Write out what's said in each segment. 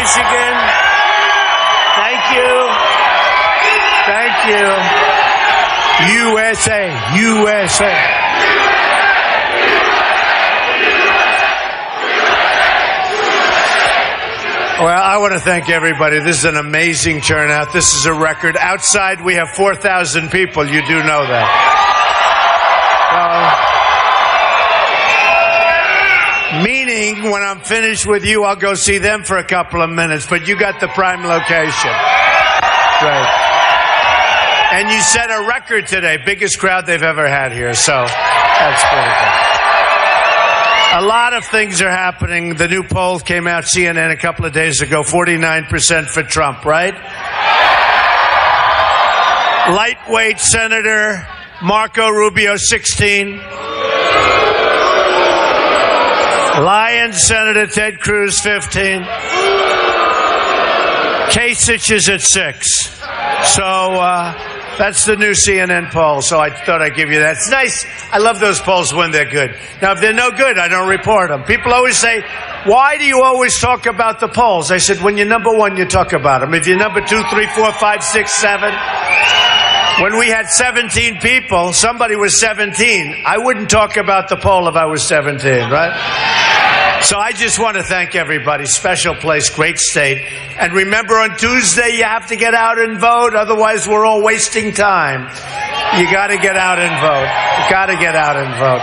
Michigan. Thank you. Thank you. USA. USA. Well, I want to thank everybody. This is an amazing turnout. This is a record. Outside, we have 4,000 people. You do know that. Meaning, when I'm finished with you, I'll go see them for a couple of minutes. But you got the prime location. Right. And you set a record today. Biggest crowd they've ever had here. So, that's pretty good. A lot of things are happening. The new poll came out, CNN, a couple of days ago, 49% for Trump, right? Lightweight Senator Marco Rubio, 16. Lion Senator Ted Cruz, 15. Kasich is at 6. So, that's the new CNN poll, so I thought I'd give you that. It's nice. I love those polls when they're good. Now, if they're no good, I don't report them. People always say, why do you always talk about the polls? I said, when you're number one, you talk about them. If you're number 2, 3, 4, 5, 6, 7. When we had 17 people, somebody was 17. I wouldn't talk about the poll if I was 17, right? So I just want to thank everybody. Special place, great state. And remember, on Tuesday, you have to get out and vote. Otherwise, we're all wasting time. You got to get out and vote. You got to get out and vote.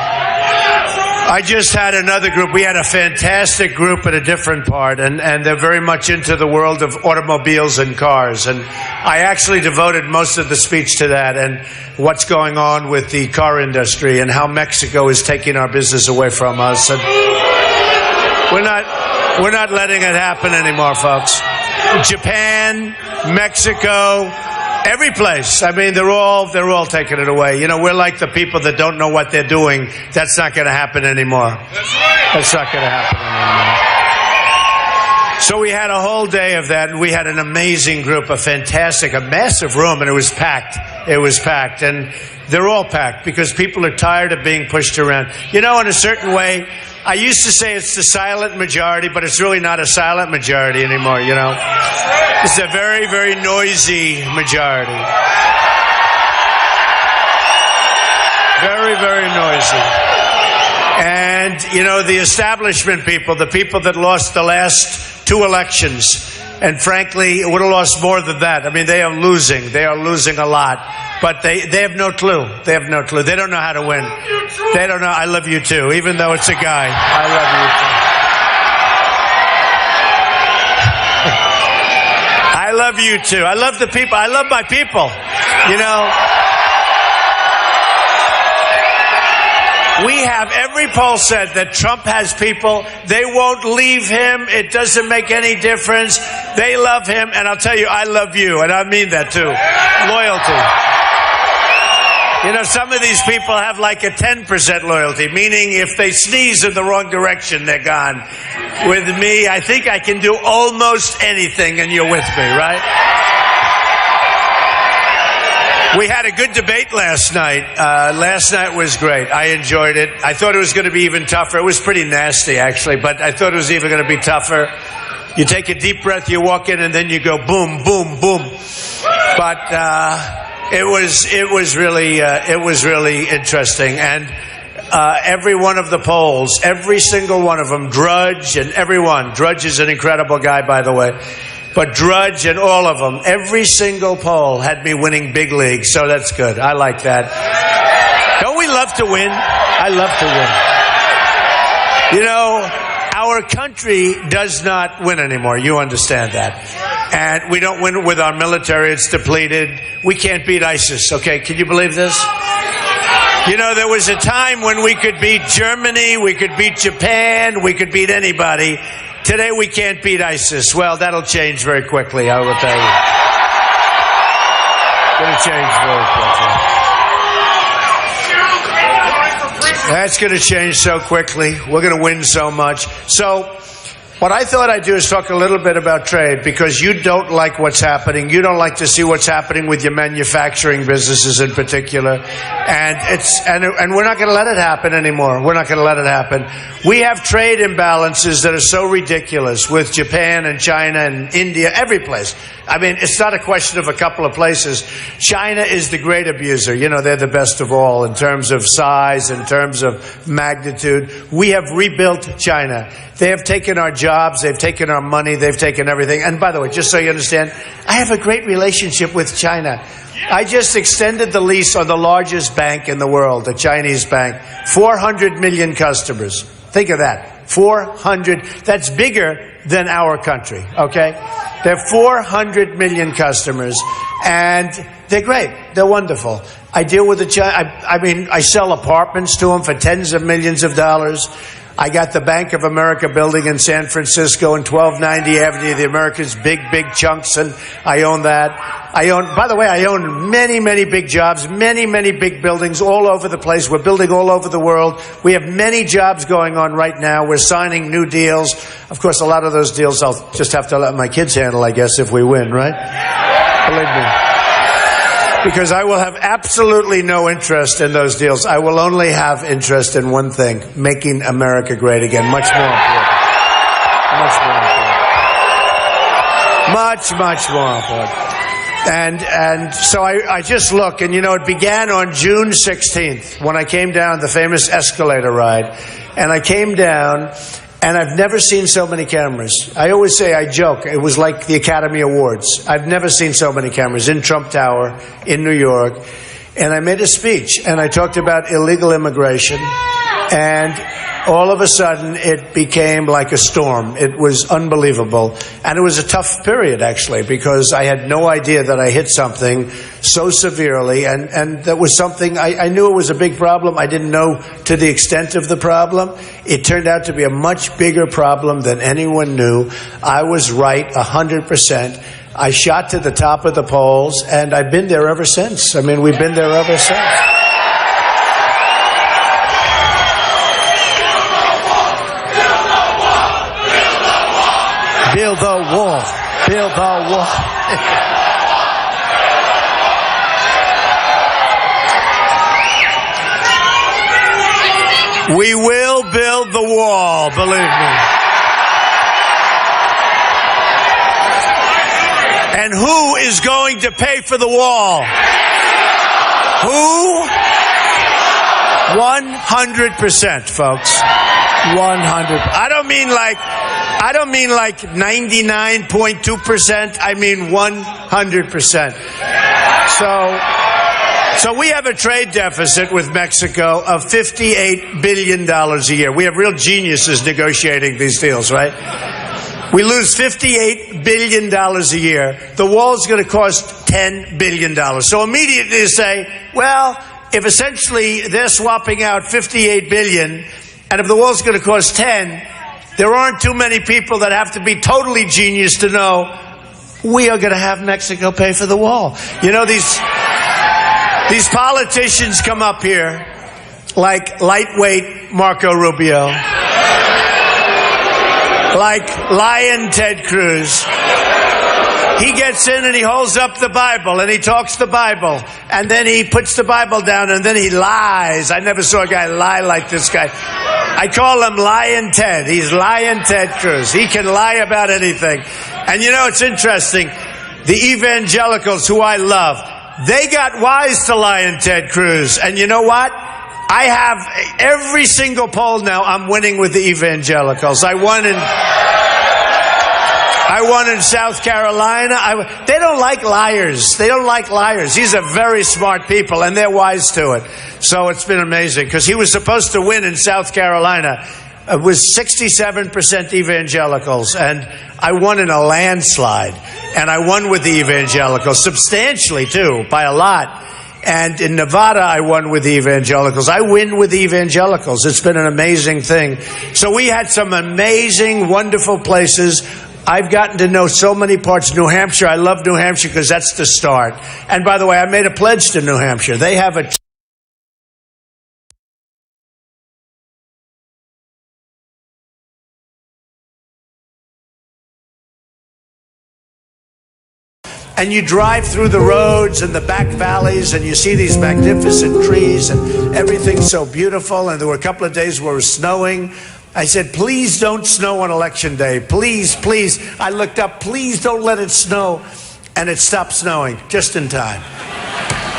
I just had another group. We had a fantastic group at a different part, and they're very much into the world of automobiles and cars. And I actually devoted most of the speech to that and what's going on with the car industry and how Mexico is taking our business away from us. And we're not letting it happen anymore, folks. Japan, Mexico, every place. I mean, they're all taking it away. You know, we're like the people that don't know what they're doing. That's not going to happen anymore. That's right. That's not going to happen anymore. So we had a whole day of that, and we had an amazing group, a massive room, and it was packed. It was packed, and they're all packed because people are tired of being pushed around. You know, in a certain way, I used to say it's the silent majority, but it's really not a silent majority anymore, you know. It's a very, very noisy majority. Very, very noisy. And, you know, the establishment people, the people that lost the last 2 elections, and frankly, it would have lost more than that. I mean, they are losing. They are losing a lot. But they have no clue. They have no clue. They don't know how to win. They don't know. I love you too, even though it's a guy. I love you too. I love you too. I love the people. I love my people. You know, we have every poll said that Trump has people. They won't leave him. It doesn't make any difference. They love him. And I'll tell you, I love you. And I mean that too. Loyalty. You know, some of these people have like a 10% loyalty, meaning if they sneeze in the wrong direction, they're gone. With me, I think I can do almost anything, and you're with me, right? We had a good debate last night. Last night was great. I enjoyed it. I thought it was going to be even tougher. It was pretty nasty, actually, but I thought it was even going to be tougher. You take a deep breath, you walk in, and then you go boom, boom, boom. But it was really interesting, and every one of the polls, every single one of them, Drudge and everyone. Drudge is an incredible guy, by the way. But Drudge and all of them, every single poll had me winning big leagues, so that's good. I like that. Don't we love to win? I love to win. You know, our country does not win anymore. You understand that. And we don't win with our military. It's depleted. We can't beat ISIS, okay? Can you believe this? You know, there was a time when we could beat Germany, we could beat Japan, we could beat anybody. Today we can't beat ISIS. Well, that'll change very quickly, I will tell you. It's going to change very quickly. That's going to change so quickly. We're going to win so much. So What I thought I'd do is talk a little bit about trade, because you don't like what's happening. You don't like to see what's happening with your manufacturing businesses in particular. And we're not going to let it happen anymore. We're not going to let it happen. We have trade imbalances that are so ridiculous with Japan and China and India, every place. I mean, it's not a question of a couple of places. China is the great abuser. You know, they're the best of all in terms of size, in terms of magnitude. We have rebuilt China. They have taken our jobs, they've taken our money, they've taken everything. And by the way, just so you understand, I have a great relationship with China. I just extended the lease on the largest bank in the world, a Chinese bank. 400 million customers. Think of that. 400. That's bigger than our country, okay? They're 400 million customers, and they're great. They're wonderful. I deal with I sell apartments to them for tens of millions of dollars. I got the Bank of America building in San Francisco and 1290 Avenue of the Americas, big chunks, and I own that. By the way, I own many big jobs, many big buildings all over the place. We're building all over the world. We have many jobs going on right now. We're signing new deals. Of course, a lot of those deals I'll just have to let my kids handle, I guess, if we win, right? Believe me. Because I will have absolutely no interest in those deals. I will only have interest in one thing: making America great again. Much more important. Much more important. And so I just look, and you know, it began on June 16th when I came down the famous escalator ride. And I came down, and I've never seen so many cameras. I always say, I joke, it was like the Academy Awards. I've never seen so many cameras in Trump Tower, in New York. And I made a speech, and I talked about illegal immigration. And all of a sudden, it became like a storm. It was unbelievable. And it was a tough period, actually, because I had no idea that I hit something so severely. And that was something, I knew it was a big problem. I didn't know to the extent of the problem. It turned out to be a much bigger problem than anyone knew. I was right 100%. I shot to the top of the polls, and I've been there ever since. I mean, we've been there ever since. Build the wall. Build the wall. We will build the wall, believe me. And who is going to pay for the wall? Who? 100%, folks. 100. I don't mean like 99.2%. I mean 100%. So we have a trade deficit with Mexico of $58 billion a year. We have real geniuses negotiating these deals, right? We lose $58 billion a year. The wall's going to cost $10 billion. So immediately you say, well, if essentially they're swapping out $58 billion, and if the wall's going to cost 10, there aren't too many people that have to be totally genius to know we are going to have Mexico pay for the wall. You know, these politicians come up here like lightweight Marco Rubio, like Lion Ted Cruz. He gets in and he holds up the Bible and he talks the Bible, and then he puts the Bible down and then he lies. I never saw a guy lie like this guy. I call him Lion Ted. He's Lion Ted Cruz. He can lie about anything. And you know, it's interesting. The evangelicals, who I love, they got wise to Lion Ted Cruz. And you know what? I have every single poll now. I'm winning with the evangelicals. I won in South Carolina. They don't like liars. They don't like liars. These are very smart people, and they're wise to it. So it's been amazing, because he was supposed to win in South Carolina. It was 67% evangelicals, and I won in a landslide. And I won with the evangelicals, substantially too, by a lot. And in Nevada, I won with the evangelicals. I win with the evangelicals. It's been an amazing thing. So we had some amazing, wonderful places. I've gotten to know so many parts of New Hampshire. I love New Hampshire because that's the start. And by the way, I made a pledge to New Hampshire. They have a and you drive through the roads and the back valleys, and you see these magnificent trees, and everything's so beautiful. And there were a couple of days where it was snowing. I said, please don't snow on election day. Please, please. I looked up, please don't let it snow. And it stopped snowing just in time.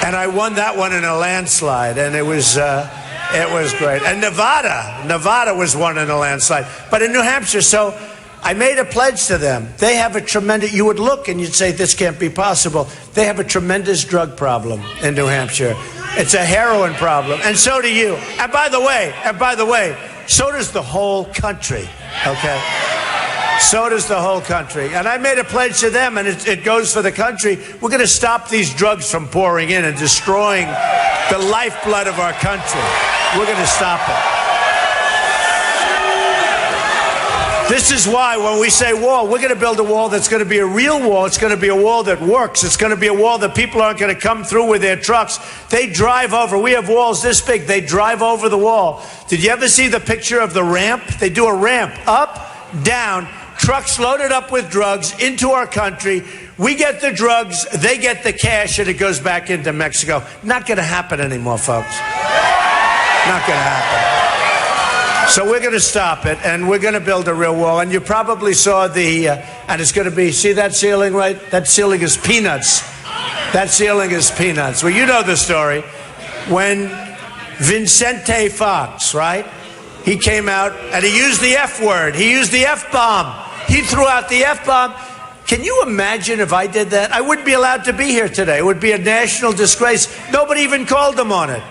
And I won that one in a landslide, and it was great. And Nevada was won in a landslide. But in New Hampshire, so I made a pledge to them. They have a tremendous, you would look and you'd say, this can't be possible. They have a tremendous drug problem in New Hampshire. It's a heroin problem, and so do you. And by the way, so does the whole country, okay? So does the whole country. And I made a pledge to them, and it goes for the country. We're going to stop these drugs from pouring in and destroying the lifeblood of our country. We're going to stop it. This is why when we say wall, we're going to build a wall that's going to be a real wall. It's going to be a wall that works. It's going to be a wall that people aren't going to come through with their trucks. They drive over. We have walls this big. They drive over the wall. Did you ever see the picture of the ramp? They do a ramp up, down, trucks loaded up with drugs into our country. We get the drugs, they get the cash, and it goes back into Mexico. Not going to happen anymore, folks. Not going to happen. So we're going to stop it, and we're going to build a real wall. And you probably saw and it's going to be, see that ceiling, right? That ceiling is peanuts. That ceiling is peanuts. Well, you know the story. When Vicente Fox, right? He came out, and he used the F word. He used the F-bomb. He threw out the F-bomb. Can you imagine if I did that? I wouldn't be allowed to be here today. It would be a national disgrace. Nobody even called him on it.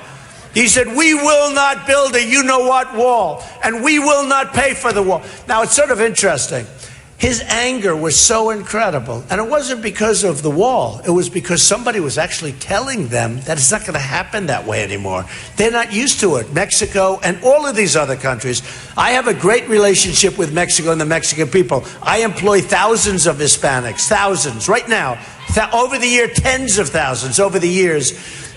He said, we will not build a you-know-what wall, and we will not pay for the wall. Now, it's sort of interesting. His anger was so incredible, and it wasn't because of the wall. It was because somebody was actually telling them that it's not going to happen that way anymore. They're not used to it. Mexico and all of these other countries. I have a great relationship with Mexico and the Mexican people. I employ thousands of Hispanics, thousands, right now. Over the year, tens of thousands over the years.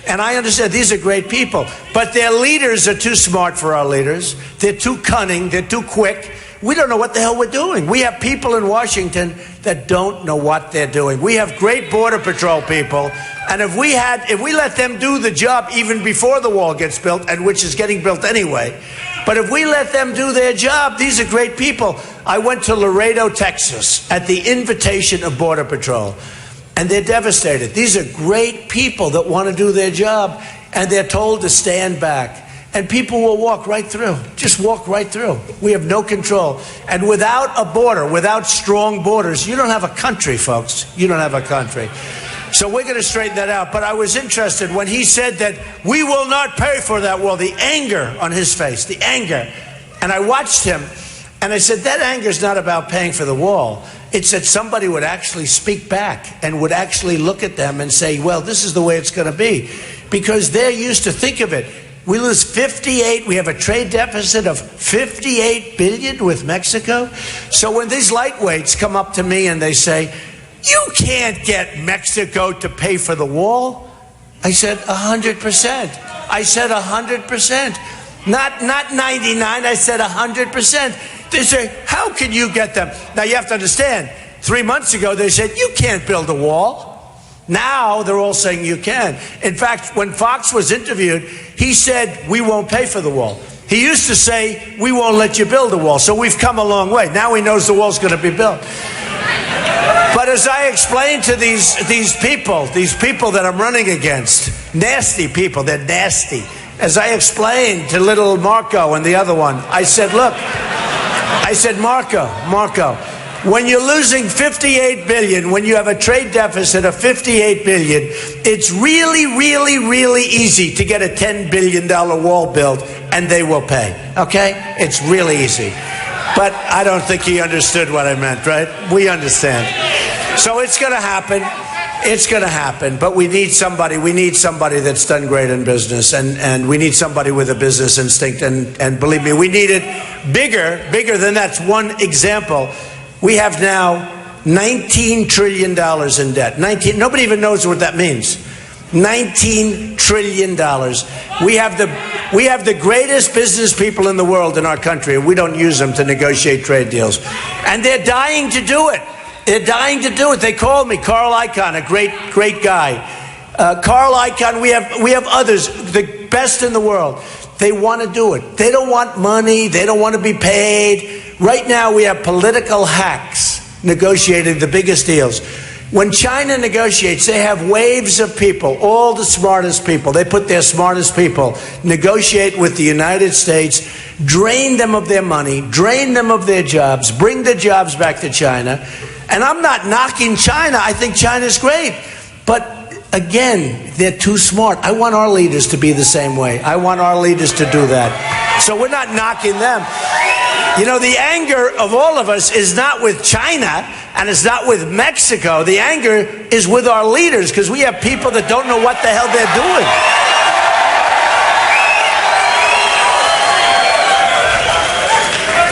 And I understand these are great people, but their leaders are too smart for our leaders. They're too cunning. They're too quick. We don't know what the hell we're doing. We have people in Washington that don't know what they're doing. We have great Border Patrol people, and if we let them do the job even before the wall gets built, and which is getting built anyway, but if we let them do their job, these are great people. I went to Laredo, Texas, at the invitation of Border Patrol, and they're devastated. These are great people that want to do their job, and they're told to stand back. And people will walk right through, just walk right through. We have no control. And without a border, without strong borders, you don't have a country, folks. You don't have a country. So we're going to straighten that out. But I was interested when he said that we will not pay for that wall, the anger on his face, the anger. And I watched him, and I said, that anger is not about paying for the wall. It's that somebody would actually speak back and would actually look at them and say, well, this is the way it's going to be. Because they're used to think of it. We lose 58, we have a trade deficit of 58 billion with Mexico. So when these lightweights come up to me and they say, you can't get Mexico to pay for the wall, I said 100%. I said 100%. Not 99, I said 100%. They say, how can you get them? Now you have to understand, 3 months ago they said, you can't build a wall. Now they're all saying you can. In fact, when Fox was interviewed, he said, we won't pay for the wall. He used to say, we won't let you build a wall. So we've come a long way. Now he knows the wall's going to be built. But as I explained to these people that I'm running against, nasty people, they're nasty. As I explained to little Marco and the other one, I said, look, I said, Marco, when you're losing 58 billion, when you have a trade deficit of 58 billion, it's really, really, really easy to get a $10 billion wall built, and they will pay, okay? It's really easy. But I don't think he understood what I meant, right? We understand. So it's going to happen. It's going to happen, but we need somebody that's done great in business, and we need somebody with a business instinct, and believe me, we need it bigger than that's one example. We have now $19 trillion in debt. Nobody even knows what that means. $19 trillion. We have the greatest business people in the world in our country, and we don't use them to negotiate trade deals. And they're dying to do it. They're dying to do it. They called me, Carl Icahn, a great guy. Carl Icahn, we have others, the best in the world. They want to do it. They don't want money. They don't want to be paid. Right now, we have political hacks negotiating the biggest deals. When China negotiates, they have waves of people, all the smartest people. They put their smartest people, negotiate with the United States, drain them of their money, drain them of their jobs, bring the jobs back to China. And I'm not knocking China. I think China's great. But again, they're too smart. I want our leaders to be the same way. I want our leaders to do that. So we're not knocking them. You know, the anger of all of us is not with China and it's not with Mexico. The anger is with our leaders because we have people that don't know what the hell they're doing.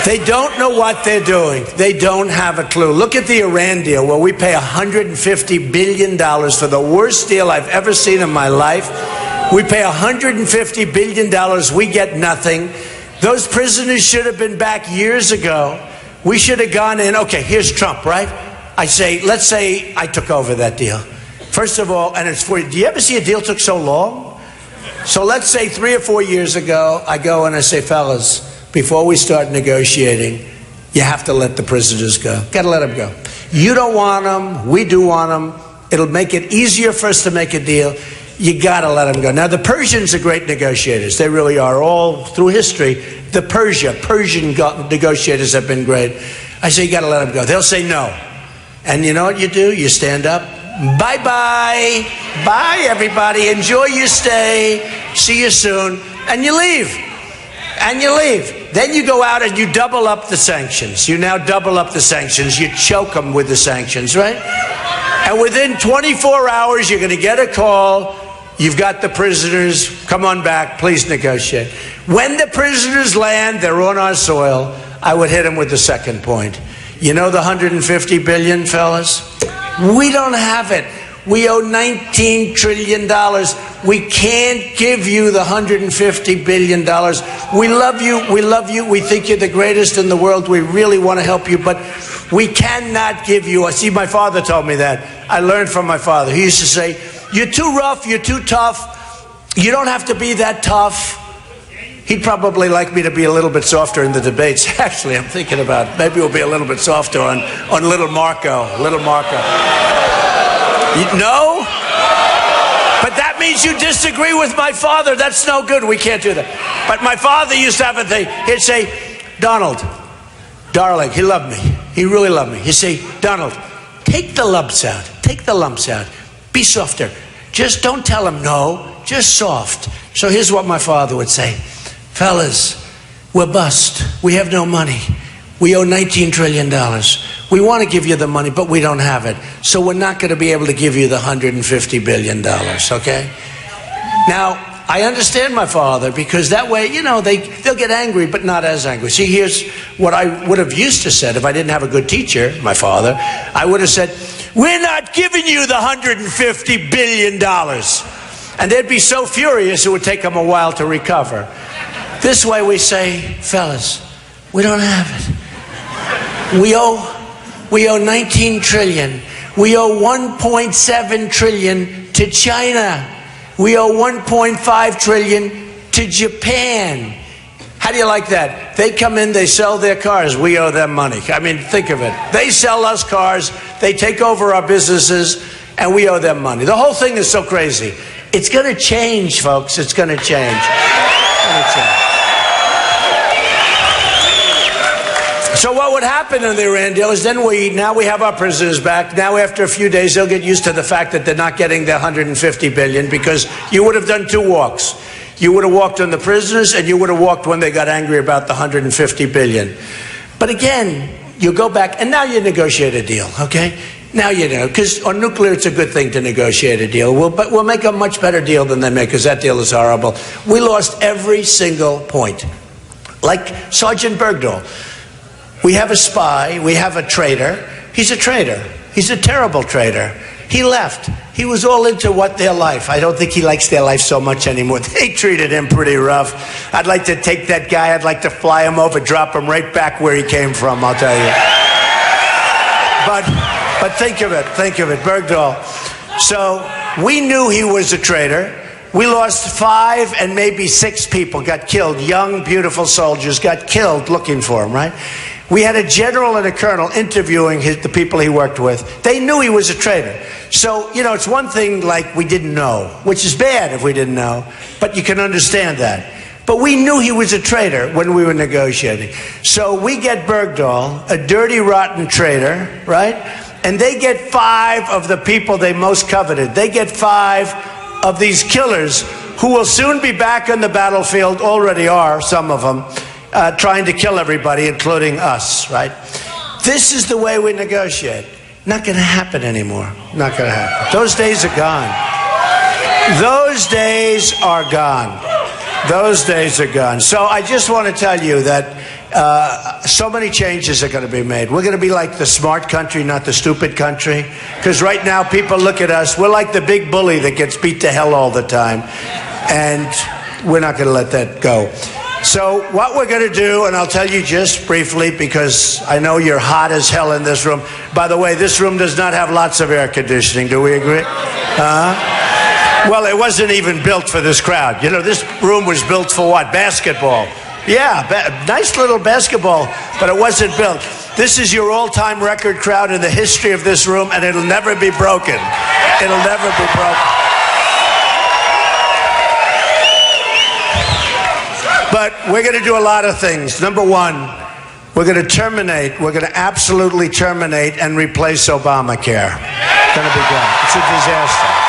They don't know what they're doing. They don't have a clue. Look at the Iran deal where we pay $150 billion for the worst deal I've ever seen in my life. We pay $150 billion. We get nothing. Those prisoners should have been back years ago. We should have gone in. Okay, here's Trump, right? Let's say I took over that deal. First of all, and it's for you. Do you ever see a deal took so long? So let's say 3 or 4 years ago, I go and I say, fellas, before we start negotiating, you have to let the prisoners go. Got to let them go. You don't want them. We do want them. It'll make it easier for us to make a deal. You got to let them go. Now, the Persians are great negotiators. They really are. All through history, the Persian negotiators have been great. I say, you got to let them go. They'll say no. And you know what you do? You stand up. Bye-bye. Bye, everybody. Enjoy your stay. See you soon. And you leave. And you leave. Then you go out and you double up the sanctions. You now double up the sanctions. You choke them with the sanctions, right? And within 24 hours, you're going to get a call. You've got the prisoners. Come on back. Please negotiate. When the prisoners land, they're on our soil. I would hit them with the second point. You know the $150 billion, fellas? We don't have it. We owe $19 trillion. We can't give you the $150 billion. We love you. We love you. We think you're the greatest in the world. We really want to help you, but we cannot give you. See, my father told me that. I learned from my father. He used to say, you're too rough. You're too tough. You don't have to be that tough. He'd probably like me to be a little bit softer in the debates. Actually, I'm thinking about maybe we'll be a little bit softer on little Marco. Little Marco. No? But that means you disagree with my father. That's no good. We can't do that. But my father used to have a thing. He'd say, Donald, darling, he loved me. He really loved me. He'd say, Donald, take the lumps out. Take the lumps out. Be softer. Just don't tell him no. Just soft. So here's what my father would say. Fellas, we're bust. We have no money. We owe $19 trillion. We want to give you the money, but we don't have it. So we're not going to be able to give you the $150 billion, okay? Now, I understand my father because that way, you know, they'll get angry, but not as angry. See, here's what I would have used to said if I didn't have a good teacher, my father. I would have said, we're not giving you the $150 billion. And they'd be so furious it would take them a while to recover. This way we say, fellas, we don't have it. We owe 19 trillion. We owe 1.7 trillion to China. We owe 1.5 trillion to Japan. How do you like that? They come in, they sell their cars. We owe them money. I mean, think of it. They sell us cars. They take over our businesses, and we owe them money. The whole thing is so crazy. It's going to change, folks. It's going to change. It's going to change. So what would happen in the Iran deal is then now we have our prisoners back. Now after a few days, they'll get used to the fact that they're not getting the $150 billion because you would have done two walks. You would have walked on the prisoners and you would have walked when they got angry about the $150 billion. But again, you go back and now you negotiate a deal, okay? Now you know, because on nuclear, it's a good thing to negotiate a deal. But we'll make a much better deal than they make because that deal is horrible. We lost every single point. Like Sergeant Bergdahl. We have a spy. We have a traitor. He's a traitor. He's a terrible traitor. He left. He was all into their life. I don't think he likes their life so much anymore. They treated him pretty rough. I'd like to take that guy. I'd like to fly him over, drop him right back where he came from, I'll tell you. But But think of it, Bergdahl. So we knew he was a traitor. We lost 5 and maybe 6 people got killed. Young, beautiful soldiers got killed looking for him, right? We had a general and a colonel interviewing the people he worked with. They knew he was a traitor. So, you know, it's one thing like we didn't know, which is bad if we didn't know, but you can understand that. But we knew he was a traitor when we were negotiating. So we get Bergdahl, a dirty, rotten traitor, right? And they get 5 of the people they most coveted. They get 5 of these killers who will soon be back on the battlefield, already are, some of them, trying to kill everybody, including us, right? This is the way we negotiate. Not going to happen anymore. Not going to happen. Those days are gone. Those days are gone. Those days are gone. So I just want to tell you that so many changes are going to be made. We're going to be like the smart country, not the stupid country. Because right now people look at us, we're like the big bully that gets beat to hell all the time. And we're not going to let that go. So what we're going to do, and I'll tell you just briefly, because I know you're hot as hell in this room. By the way, this room does not have lots of air conditioning. Do we agree? Well, it wasn't even built for this crowd. You know, this room was built for what? Basketball. Yeah, nice little basketball, but it wasn't built. This is your all-time record crowd in the history of this room, and it'll never be broken. It'll never be broken. But we're going to do a lot of things. Number one, we're going to absolutely terminate and replace Obamacare. It's going to be gone. It's a disaster.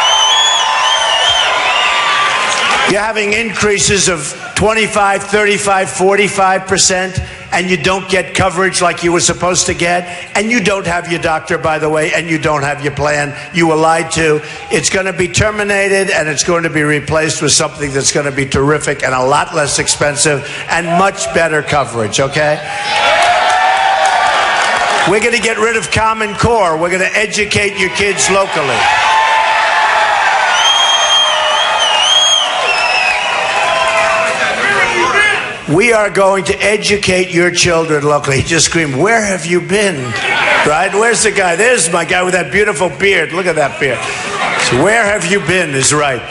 You're having increases of 25, 35, 45%, and you don't get coverage like you were supposed to get, and you don't have your doctor, by the way, and you don't have your plan. You were lied to. It's going to be terminated, and it's going to be replaced with something that's going to be terrific and a lot less expensive and much better coverage, okay? We're going to get rid of Common Core. We're going to educate your kids locally. We are going to educate your children locally. He just screamed, "Where have you been?" Right? Where's the guy? There's my guy with that beautiful beard. Look at that beard. So where have you been is right.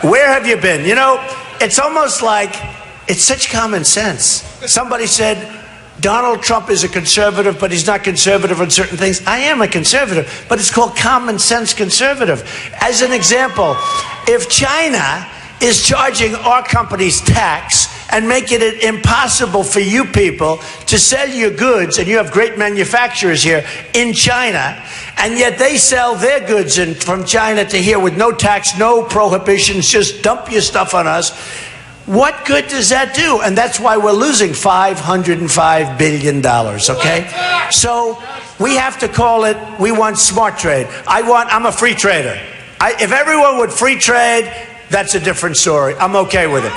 Where have you been? You know, it's almost like it's such common sense. Somebody said, Donald Trump is a conservative, but he's not conservative on certain things. I am a conservative, but it's called common sense conservative. As an example, if China is charging our companies tax and making it impossible for you people to sell your goods, and you have great manufacturers here in China, and yet they sell their goods from China to here with no tax, no prohibitions, just dump your stuff on us. What good does that do? And that's why we're losing $505 billion, okay? So we have to call it, we want smart trade. I'm a free trader. If everyone would free trade, that's a different story. I'm okay with it.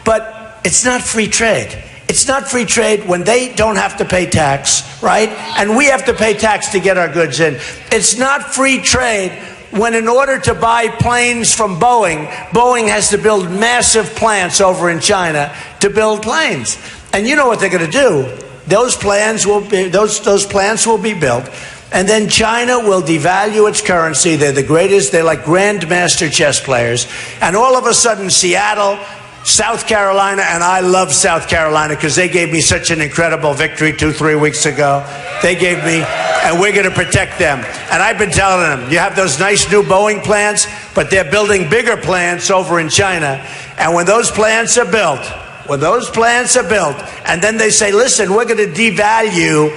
But it's not free trade. It's not free trade when they don't have to pay tax, right? And we have to pay tax to get our goods in. It's not free trade when, in order to buy planes from Boeing, Boeing has to build massive plants over in China to build planes. And you know what they're going to do? Those plants will be built, and then China will devalue its currency. They're the greatest. They're like grandmaster chess players. And all of a sudden, Seattle, South Carolina, and I love South Carolina because they gave me such an incredible victory 2-3 weeks ago. They gave me, and we're going to protect them. And I've been telling them, you have those nice new Boeing plants, but they're building bigger plants over in China. And when those plants are built, and then they say, listen, we're going to devalue,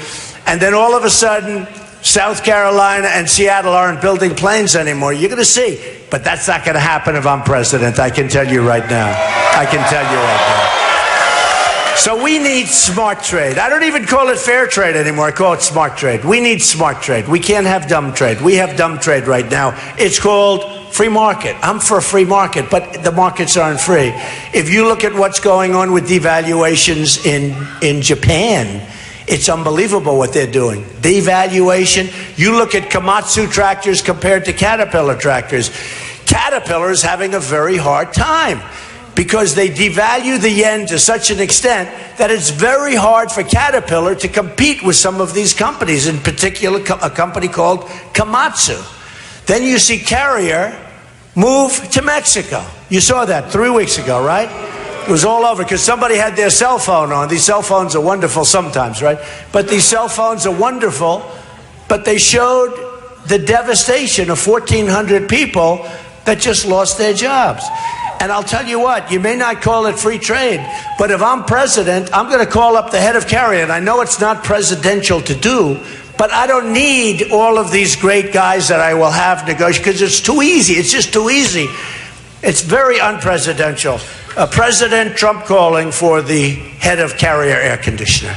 and then all of a sudden, South Carolina and Seattle aren't building planes anymore. You're going to see. But that's not going to happen if I'm president. I can tell you right now. I can tell you right now. So we need smart trade. I don't even call it fair trade anymore. I call it smart trade. We need smart trade. We can't have dumb trade. We have dumb trade right now. It's called free market. I'm for a free market, but the markets aren't free. If you look at what's going on with devaluations in Japan, it's unbelievable what they're doing. Devaluation. You look at Komatsu tractors compared to Caterpillar tractors. Caterpillar is having a very hard time because they devalue the yen to such an extent that it's very hard for Caterpillar to compete with some of these companies, in particular a company called Komatsu. Then you see Carrier move to Mexico. You saw that 3 weeks ago, right? It was all over because somebody had their cell phone on. These cell phones are wonderful sometimes, right? But these cell phones are wonderful, but they showed the devastation of 1,400 people that just lost their jobs. And I'll tell you what, you may not call it free trade, but if I'm president, I'm going to call up the head of Carrier. And I know it's not presidential to do, but I don't need all of these great guys that I will have negotiate because it's too easy. It's just too easy. It's very unpresidential. President Trump calling for the head of Carrier air conditioner.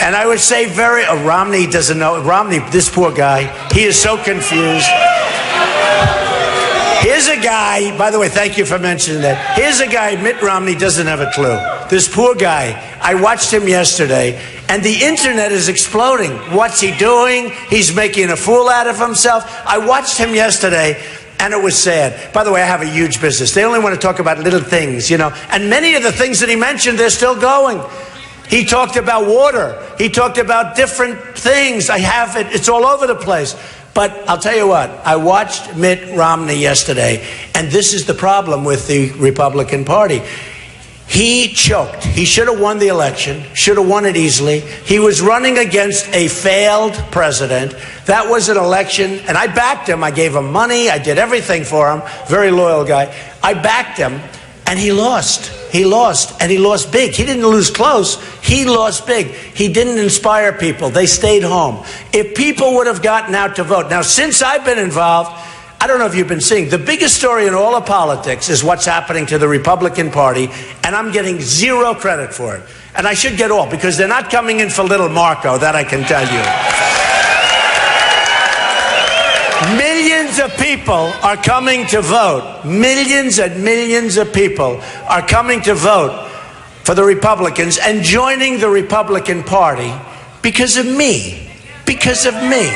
And I would say Romney doesn't know. Romney, this poor guy, he is so confused. Here's a guy, by the way, thank you for mentioning that. Here's a guy, Mitt Romney doesn't have a clue. This poor guy, I watched him yesterday, and the internet is exploding. What's he doing? He's making a fool out of himself. I watched him yesterday, and it was sad. By the way, I have a huge business. They only want to talk about little things, you know. And many of the things that he mentioned, they're still going. He talked about water. He talked about different things. I have it. It's all over the place. But I'll tell you what, I watched Mitt Romney yesterday, and this is the problem with the Republican Party. He choked. He should have won the election, should have won it easily. He was running against a failed president. That was an election, and I backed him. I gave him money. I did everything for him. Very loyal guy. I backed him, and he lost. He lost, and he lost big. He didn't lose close. He lost big. He didn't inspire people. They stayed home. If people would have gotten out to vote. Now, since I've been involved, I don't know if you've been seeing, the biggest story in all of politics is what's happening to the Republican Party, and I'm getting zero credit for it. And I should get all, because they're not coming in for little Marco, that I can tell you. Millions of people are coming to vote. Millions and millions of people are coming to vote for the Republicans and joining the Republican Party because of me. Because of me.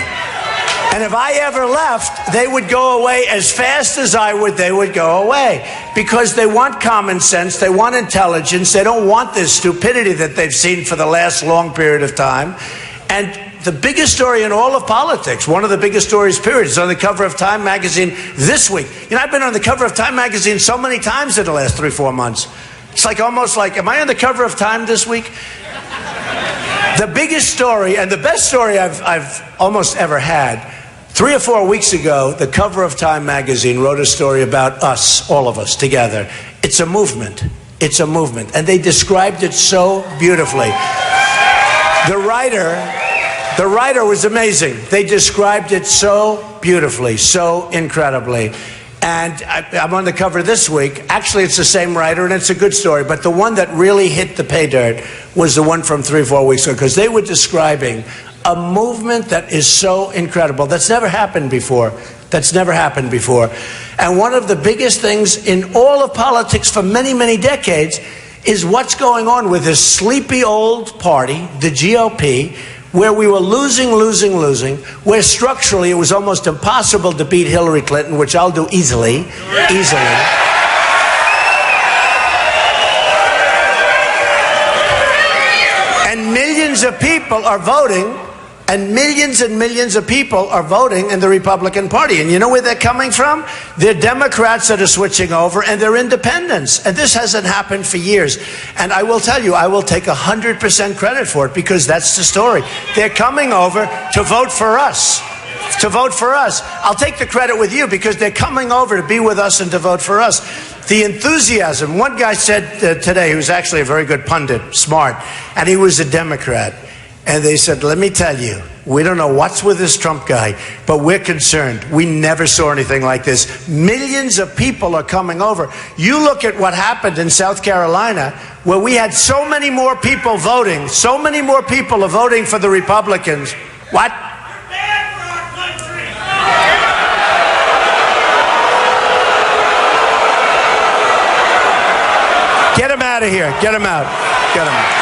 And if I ever left, they would go away as fast as I would, they would go away. Because they want common sense, they want intelligence, they don't want this stupidity that they've seen for the last long period of time. And the biggest story in all of politics, one of the biggest stories, period, is on the cover of Time magazine this week. You know, I've been on the cover of Time magazine so many times in the last 3-4 months. It's like almost like, am I on the cover of Time this week? The biggest story and the best story I've almost ever had, 3 or 4 weeks ago, the cover of Time magazine wrote a story about us, all of us together. It's a movement. It's a movement. And they described it so beautifully. The writer was amazing. They described it so beautifully, so incredibly. And I'm on the cover this week. Actually, it's the same writer, and it's a good story. But the one that really hit the pay dirt was the one from 3 or 4 weeks ago, because they were describing a movement that is so incredible. That's never happened before. That's never happened before. And one of the biggest things in all of politics for many, many decades is what's going on with this sleepy old party, the GOP, where we were losing, where structurally it was almost impossible to beat Hillary Clinton, which I'll do easily. And millions of people are voting, and millions of people are voting in the Republican Party. And you know where they're coming from? They're Democrats that are switching over, and they're independents. And this hasn't happened for years. And I will tell you, I will take 100% credit for it, because that's the story. They're coming over to vote for us. To vote for us. I'll take the credit with you, because they're coming over to be with us and to vote for us. The enthusiasm. One guy said today, he was actually a very good pundit, smart, and he was a Democrat. And they said, let me tell you, we don't know what's with this Trump guy, but we're concerned. We never saw anything like this. Millions of people are coming over. You look at what happened in South Carolina, where we had so many more people voting. So many more people are voting for the Republicans. What? Get him out of here. Get him out. Get him out.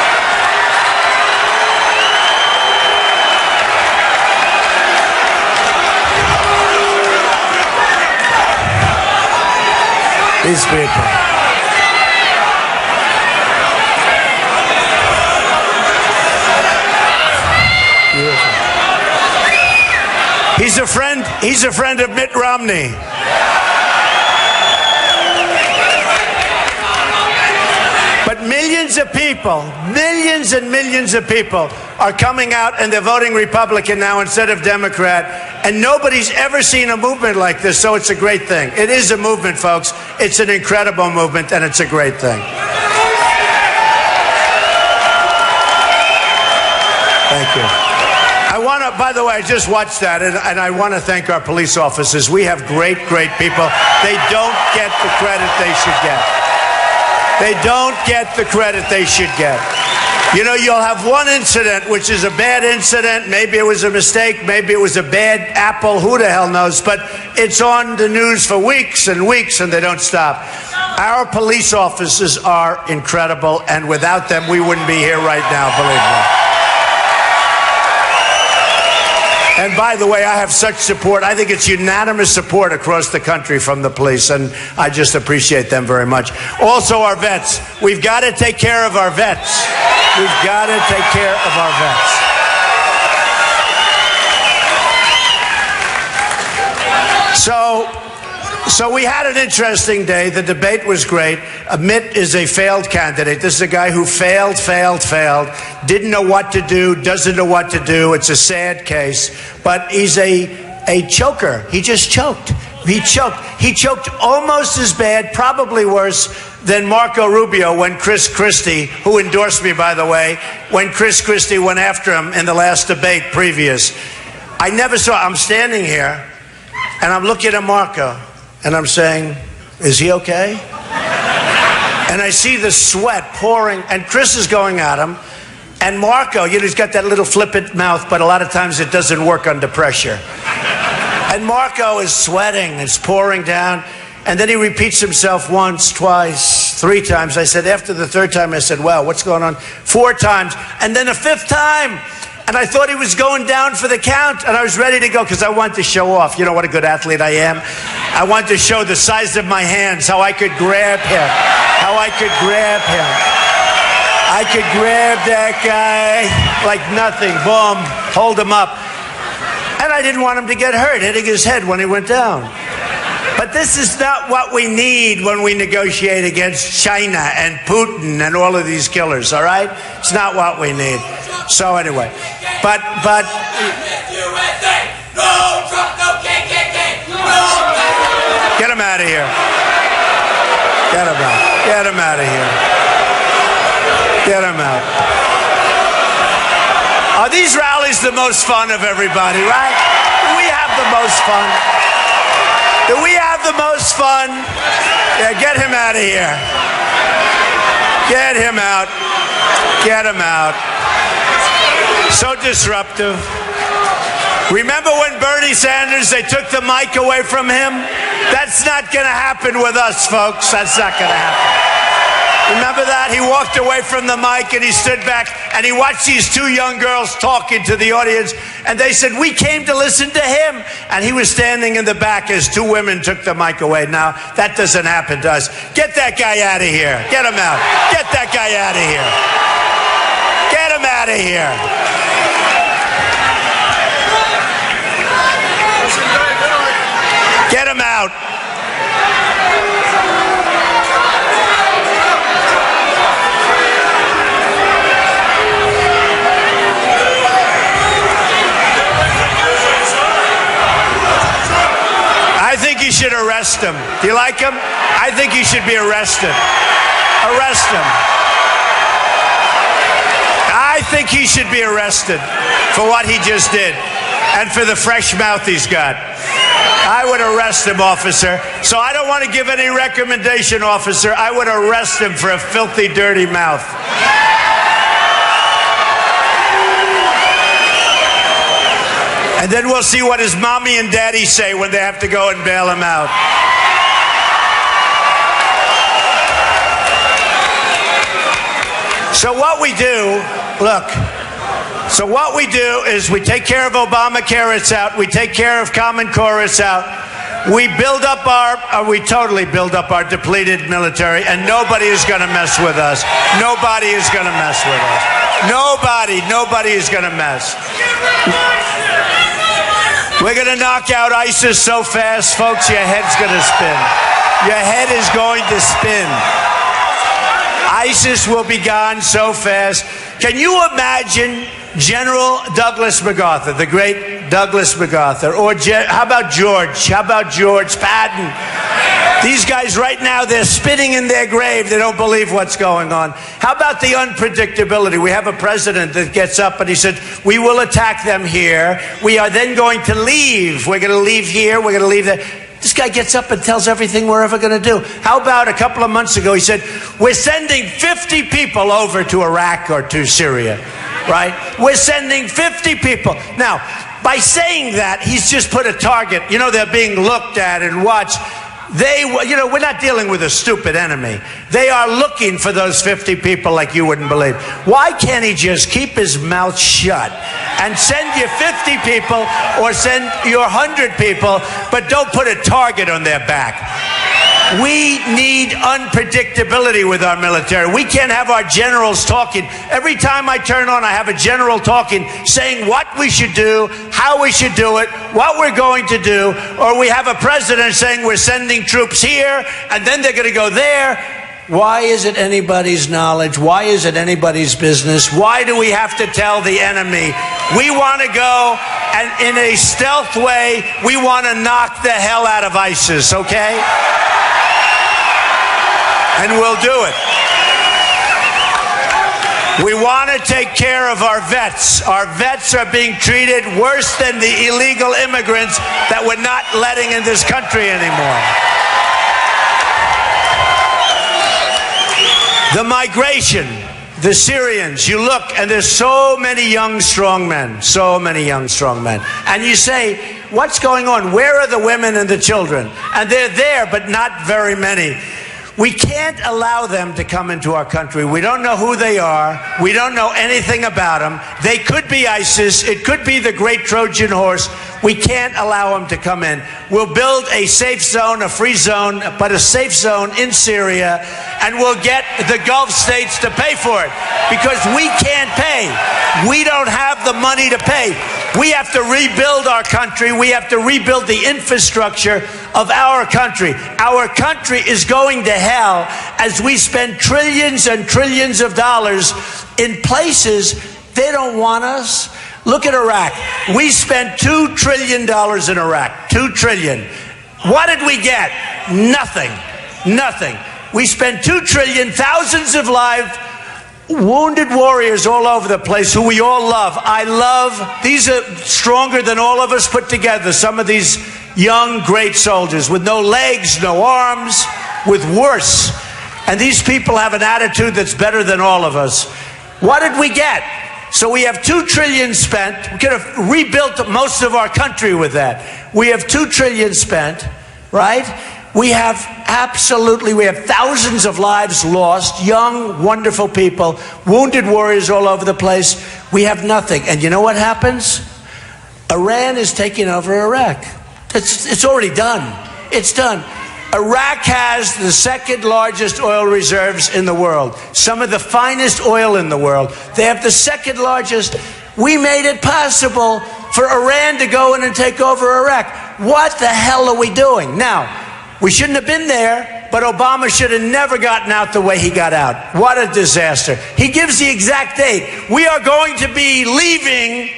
These people. He's a friend of Mitt Romney. But millions and millions of people are coming out and they're voting Republican now instead of Democrat. And nobody's ever seen a movement like this, so it's a great thing. It is a movement, folks. It's an incredible movement, and it's a great thing. Thank you. I want to, by the way, I just watched that, and I want to thank our police officers. We have great, great people. They don't get the credit they should get. They don't get the credit they should get. You know, you'll have one incident, which is a bad incident. Maybe it was a mistake. Maybe it was a bad apple. Who the hell knows? But it's on the news for weeks and weeks, and they don't stop. Our police officers are incredible, and without them, we wouldn't be here right now, believe me. And by the way, I have such support. I think it's unanimous support across the country from the police, and I just appreciate them very much. Also, our vets. We've got to take care of our vets. We've got to take care of our vets. So we had an interesting day. The debate was great. Mitt is a failed candidate. This is a guy who failed, didn't know what to do, doesn't know what to do. It's a sad case. But he's a choker. He just choked. He choked almost as bad, probably worse, than Marco Rubio when Chris Christie, who endorsed me, by the way, when Chris Christie went after him in the last debate previous. I never saw, I'm standing here, and I'm looking at Marco, and I'm saying, is he okay? And I see the sweat pouring, and Chris is going at him, and Marco, you know, he's got that little flippant mouth, but a lot of times it doesn't work under pressure. And Marco is sweating, it's pouring down, and then he repeats himself once, twice, 3 times. I said, after the 3rd time, I said, wow, what's going on? 4 times, and then a 5th time. And I thought he was going down for the count, and I was ready to go because I wanted to show off. You know what a good athlete I am? I wanted to show the size of my hands, how I could grab him, I could grab that guy like nothing. Boom, hold him up. And I didn't want him to get hurt, hitting his head when he went down. But this is not what we need when we negotiate against China and Putin and all of these killers, all right? It's not what we need. So anyway, but get him out of here. Get him out. Get him out of here. Get him out. Are these rallies the most fun of everybody, right? Do we have the most fun? Do we have the most fun? Yeah, get him out of here. Get him out. Get him out. So disruptive. Remember when Bernie Sanders, they took the mic away from him? That's not going to happen with us, folks. That's not going to happen. Remember that? He walked away from the mic and he stood back and he watched these 2 young girls talking to the audience, and they said, we came to listen to him. And he was standing in the back as 2 women took the mic away. Now, that doesn't happen to us. Get that guy out of here. Get him out. Get that guy out of here. Get him out of here. Get him out. I think you should arrest him. Do you like him? I think he should be arrested. Arrest him. I think he should be arrested for what he just did and for the fresh mouth he's got. I would arrest him, officer. So I don't want to give any recommendation, officer. I would arrest him for a filthy, dirty mouth. And then we'll see what his mommy and daddy say when they have to go and bail him out. So what we do, look, so what we do is we take care of Obamacare, it's out. We take care of Common Core, it's out. We build up we totally build up our depleted military, and nobody is going to mess with us. Nobody is going to mess with us. Nobody is going to mess. We're going to knock out ISIS so fast, folks, your head's going to spin. Your head is going to spin. ISIS will be gone so fast. Can you imagine General Douglas MacArthur, the great Douglas MacArthur, or how about George? How about George Patton? These guys right now, they're spinning in their grave. They don't believe what's going on. How about the unpredictability? We have a president that gets up and he said, we will attack them here. We are then going to leave. We're going to leave here. We're going to leave there. This guy gets up and tells everything we're ever going to do. How about a couple of months ago, he said, we're sending 50 people over to Iraq or to Syria, right? We're sending 50 people. Now, by saying that, he's just put a target. You know, they're being looked at and watched. We're not dealing with a stupid enemy. They are looking for those 50 people like you wouldn't believe. Why can't he just keep his mouth shut and send you 50 people or send you 100 people, but don't put a target on their back? We need unpredictability with our military. We can't have our generals talking. Every time I turn on, I have a general talking, saying what we should do, how we should do it, what we're going to do, or we have a president saying we're sending troops here, and then they're going to go there. Why is it anybody's knowledge? Why is it anybody's business? Why do we have to tell the enemy? We want to go, and in a stealth way, we want to knock the hell out of ISIS, okay? And we'll do it. We want to take care of our vets. Our vets are being treated worse than the illegal immigrants that we're not letting in this country anymore. The migration, the Syrians, you look and there's so many young, strong men, so many young, strong men. And you say, what's going on? Where are the women and the children? And they're there, but not very many. We can't allow them to come into our country. We don't know who they are. We don't know anything about them. They could be ISIS. It could be the great Trojan horse. We can't allow them to come in. We'll build a safe zone, a free zone, but a safe zone in Syria, and we'll get the Gulf states to pay for it because we can't pay. We don't have the money to pay. We have to rebuild our country. We have to rebuild the infrastructure of our country. Our country is going to hell as we spend trillions and trillions of dollars in places they don't want us. Look at Iraq. We spent $2 trillion in Iraq. $2 trillion. What did we get? Nothing. Nothing. We spent $2 trillion, thousands of lives, wounded warriors all over the place who we all love. I love. These are stronger than all of us put together. Some of these young, great soldiers with no legs, no arms, with worse. And these people have an attitude that's better than all of us. What did we get? So we have $2 trillion spent. We could have rebuilt most of our country with that. We have $2 trillion spent, right? We have thousands of lives lost, young, wonderful people, wounded warriors all over the place. We have nothing. And you know what happens? Iran is taking over Iraq. It's already done. It's done. Iraq has the second largest oil reserves in the world. Some of the finest oil in the world. They have the second largest. We made it possible for Iran to go in and take over Iraq. What the hell are we doing? Now, we shouldn't have been there, but Obama should have never gotten out the way he got out. What a disaster. He gives the exact date. We are going to be leaving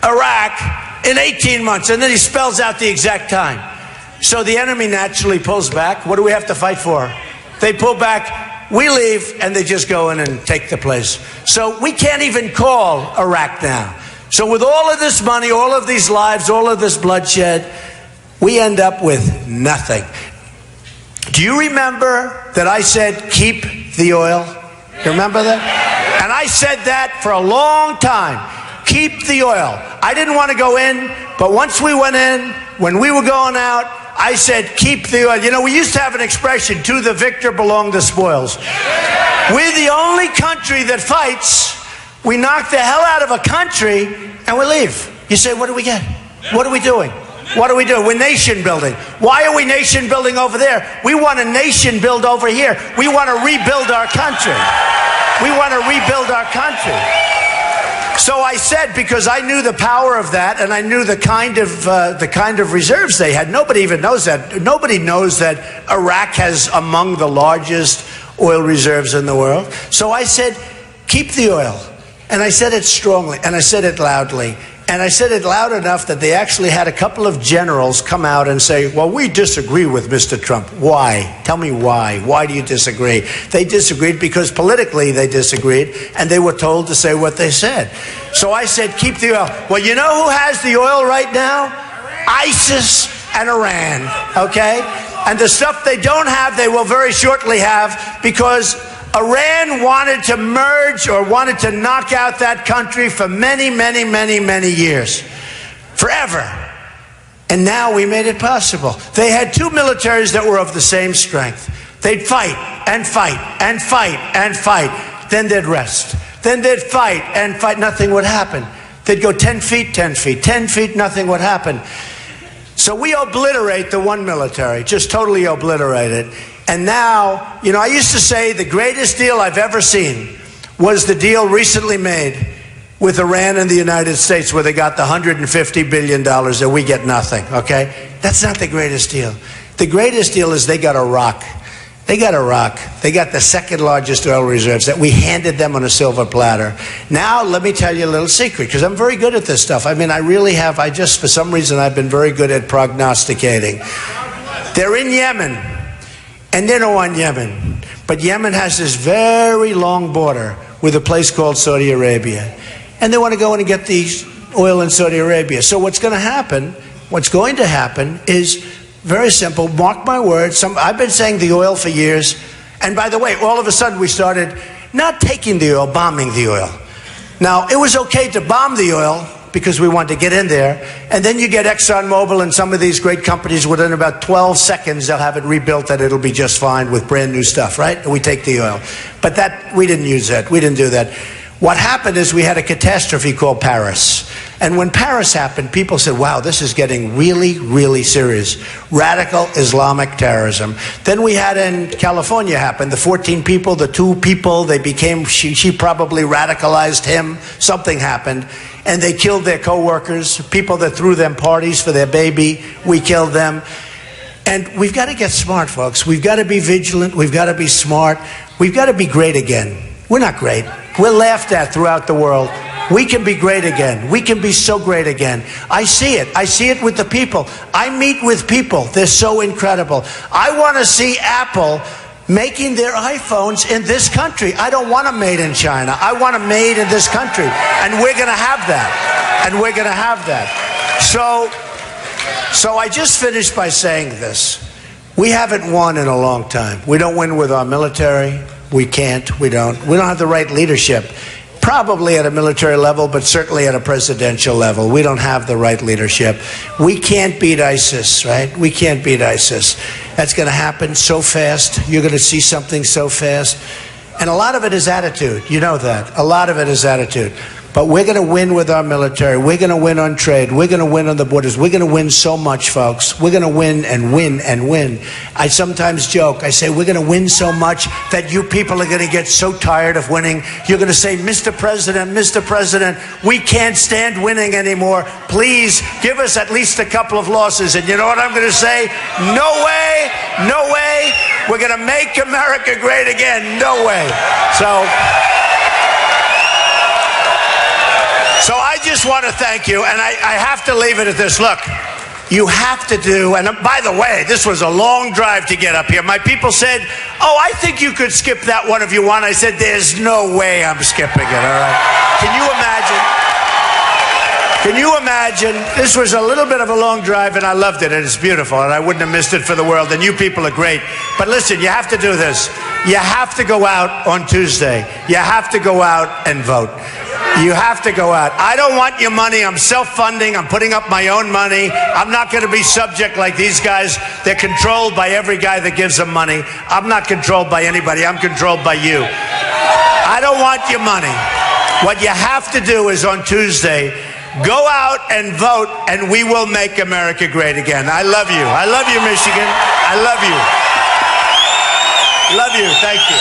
Iraq in 18 months, and then he spells out the exact time. So the enemy naturally pulls back. What do we have to fight for? They pull back, we leave, and they just go in and take the place. So we can't even call Iraq now. So with all of this money, all of these lives, all of this bloodshed, we end up with nothing. Do you remember that I said, keep the oil? You remember that? And I said that for a long time. Keep the oil. I didn't want to go in, but once we went in, when we were going out, I said, keep the oil. You know, we used to have an expression, to the victor belong the spoils. We're the only country that fights. We knock the hell out of a country and we leave. You say, what do we get? What are we doing? What are we doing? We're nation building. Why are we nation building over there? We want a nation build over here. We want to rebuild our country. We want to rebuild our country. So I said, because I knew the power of that, and I knew the kind of reserves they had. Nobody even knows that. Nobody knows that Iraq has among the largest oil reserves in the world. So I said, keep the oil. And I said it strongly, and I said it loudly. And I said it loud enough that they actually had a couple of generals come out and say, well, we disagree with Mr. Trump. Why? Tell me why. Why do you disagree? They disagreed because politically they disagreed, and they were told to say what they said. So I said, keep the oil. Well, you know who has the oil right now? ISIS and Iran, okay? And the stuff they don't have, they will very shortly have, because Iran wanted to merge or wanted to knock out that country for many, many, many, many years. Forever. And now we made it possible. They had two militaries that were of the same strength. They'd fight and fight and fight and fight. Then they'd rest. Then they'd fight and fight. Nothing would happen. They'd go 10 feet, 10 feet, 10 feet, nothing would happen. So we obliterate the one military, just totally obliterate it. And now, you know, I used to say the greatest deal I've ever seen was the deal recently made with Iran and the United States, where they got the $150 billion and we get nothing, okay? That's not the greatest deal. The greatest deal is they got Iraq. They got Iraq. They got the second largest oil reserves that we handed them on a silver platter. Now, let me tell you a little secret, because I'm very good at this stuff. I mean, I really have. I just, for some reason, I've been very good at prognosticating. They're in Yemen. And they don't want Yemen. But Yemen has this very long border with a place called Saudi Arabia. And they want to go in and get the oil in Saudi Arabia. So what's going to happen is very simple. Mark my words. I've been saying the oil for years. And by the way, all of a sudden we started not taking the oil, bombing the oil. Now, it was okay to bomb the oil because we wanted to get in there. And then you get ExxonMobil and some of these great companies, within about 12 seconds, they'll have it rebuilt and it'll be just fine with brand new stuff, right? And we take the oil. But that, we didn't use that. We didn't do that. What happened is we had a catastrophe called Paris. And when Paris happened, people said, wow, this is getting really, really serious. Radical Islamic terrorism. Then we had in California happen, the 14 people, the 2 people, they became, she probably radicalized him. Something happened. And they killed their co-workers, people that threw them parties for their baby. We killed them. And we've got to get smart, folks. We've got to be vigilant. We've got to be smart. We've got to be great again. We're not great. We're laughed at throughout the world. We can be great again. We can be so great again. I see it. I see it with the people. I meet with people. They're so incredible. I want to see Apple making their iPhones in this country. I don't want them made in China. I want them made in this country. And we're going to have that. And we're going to have that. So I just finished by saying this. We haven't won in a long time. We don't win with our military. We can't. We don't have the right leadership. Probably at a military level, but certainly at a presidential level. We don't have the right leadership. We can't beat ISIS, right? We can't beat ISIS. That's going to happen so fast. You're going to see something so fast. And a lot of it is attitude. You know that. A lot of it is attitude. But we're going to win with our military. We're going to win on trade. We're going to win on the borders. We're going to win so much, folks. We're going to win and win and win. I sometimes joke. I say, we're going to win so much that you people are going to get so tired of winning. You're going to say, Mr. President, we can't stand winning anymore. Please give us at least a couple of losses. And you know what I'm going to say? No way, no way. We're going to make America great again. No way. So I just want to thank you, and I have to leave it at this. Look, you have to do, and by the way, this was a long drive to get up here. My people said, oh, I think you could skip that one if you want. I said, there's no way I'm skipping it, all right? Can you imagine? Can you imagine? This was a little bit of a long drive, and I loved it, and it's beautiful, and I wouldn't have missed it for the world, and you people are great. But listen, you have to do this. You have to go out on Tuesday. You have to go out and vote. You have to go out. I don't want your money. I'm self-funding. I'm putting up my own money. I'm not going to be subject like these guys. They're controlled by every guy that gives them money. I'm not controlled by anybody. I'm controlled by you. I don't want your money. What you have to do is on Tuesday, go out and vote, and we will make America great again. I love you. I love you, Michigan. I love you. Love you. Thank you.